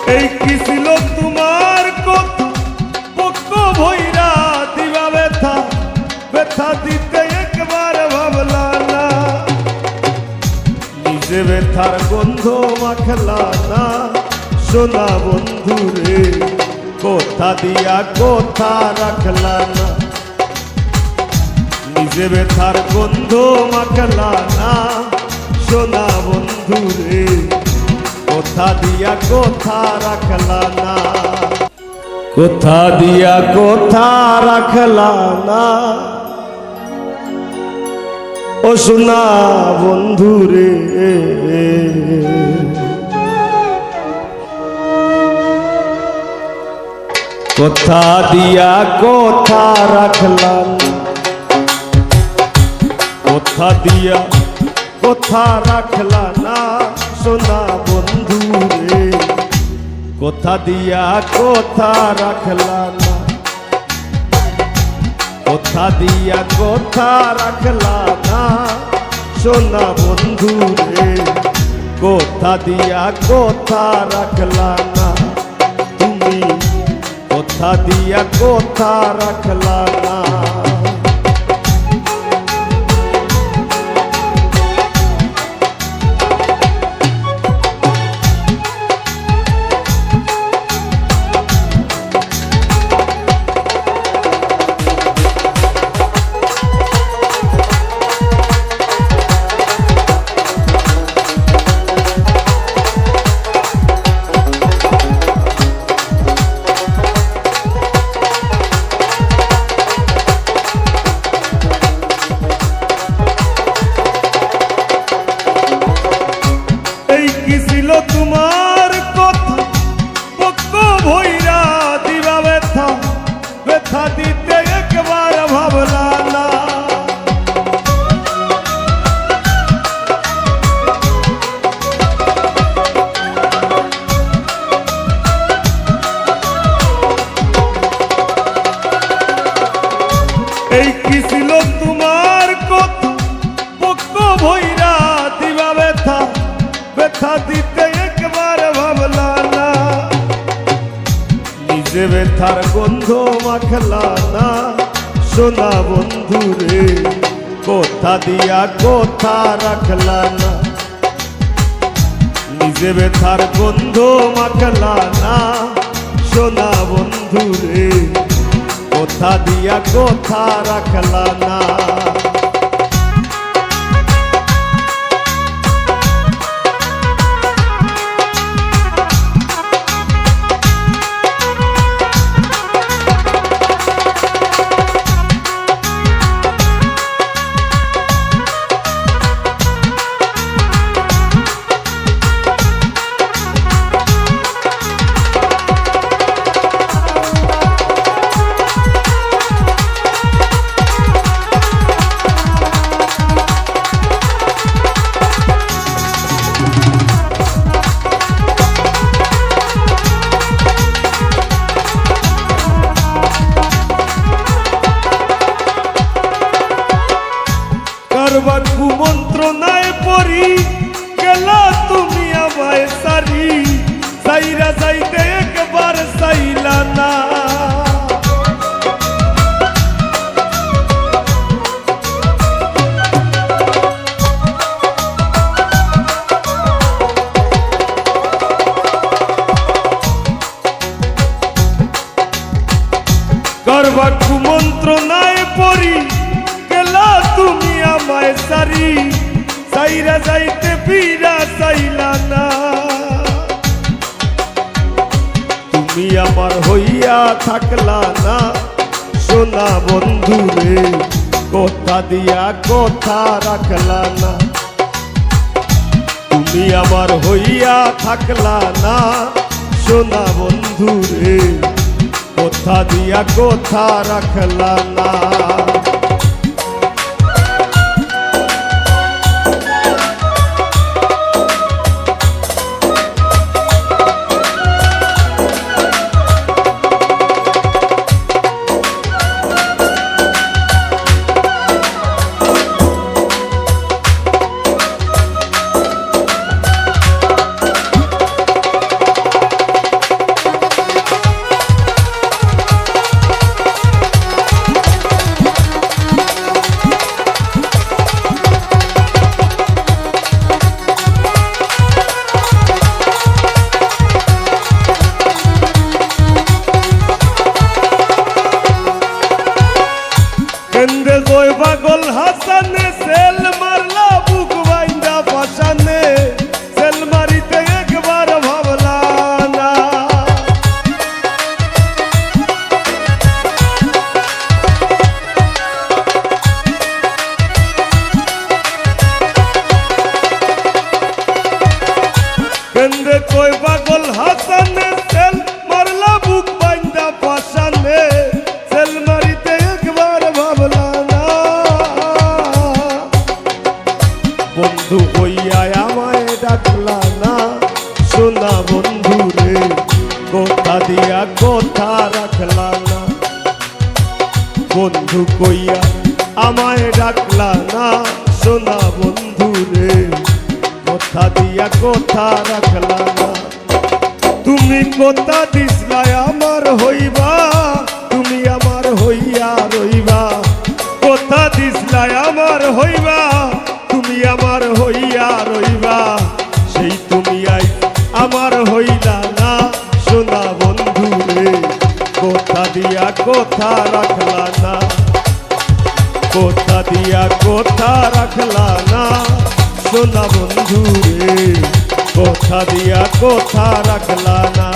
এই কি ছিল তোমার কথা পক্ষ ভৈরা দিবা ব্যথা ব্যথা দিতে একবার ভাবলা না নিজে ব্যথার গন্ধ মাখলা না সোনা বন্ধু রে কথা দিয়া কথা রাখলা না নিজে ব্যথার গন্ধ মাখলা না সোনা বন্ধু রে কথা দিয়া কথা রাখলা না কথা দিয়া কথা রাখলা না ও সোনা বন্ধু রে কথা দিয়া কথা রাখলা না কথা দিয়া কথা রাখলা না সোনা বন্ধু রে কথা দিয়া কথা রাখলা না কথা দিয়া কথা রাখলা না সোনা বন্ধু রে কথা দিয়া কথা রাখলা না তুমি কথা দিয়া কথা রাখলা না তোমার কথা পক্ষ ভৈরা দিবা ব্যথা ব্যথা দিতে একবার ভাবলা না এই কি ছিল তোমার কথা পক্ষ ভৈরা দিবা ব্যথা ব্যথা দিতে একবার ভাবলা না নিজে ব্যথার গন্ধ মাখলা না সোনা বন্ধু রে কথা দিয়া কথা রাখলা না নিজে ব্যথার গন্ধ মাখলা না সোনা বন্ধু রে কথা দিয়া কথা রাখলা না কারবার কুমন্ত্রণায় পড়ি গেলা তুমি আমায় সারি সাইরা যাইতে একবার চাইলা না কারবার কুমন্ত্রণায় পড়ি গেলা তুমি আমায় সারি সাইরা যাইতে ফিরা চাইলা না তুমি আমার হইয়া থাকলা না সোনা বন্ধু রে কথা দিয়া কথা রাখলা না তুমি আমার হইয়া থাকলা না সোনা বন্ধু রে কথা দিয়া কথা রাখলা না কথা দিয়া কথা রাখলা না। তুমি কথা দিসলাই আমার হইবা, তুমি আমার হইয়া রইবা। কথা দিসলাই আমার হইবা, তুমি আমার হইয়া রইবা। সেই তুমি আই আমার হইলা না সোনা বন্ধু রে, কথা দিয়া কথা রাখলা না। কথা দিয়া কথা রাখলা না সোনা বন্ধু রে, কথা দিয়া কথা রাখলা না।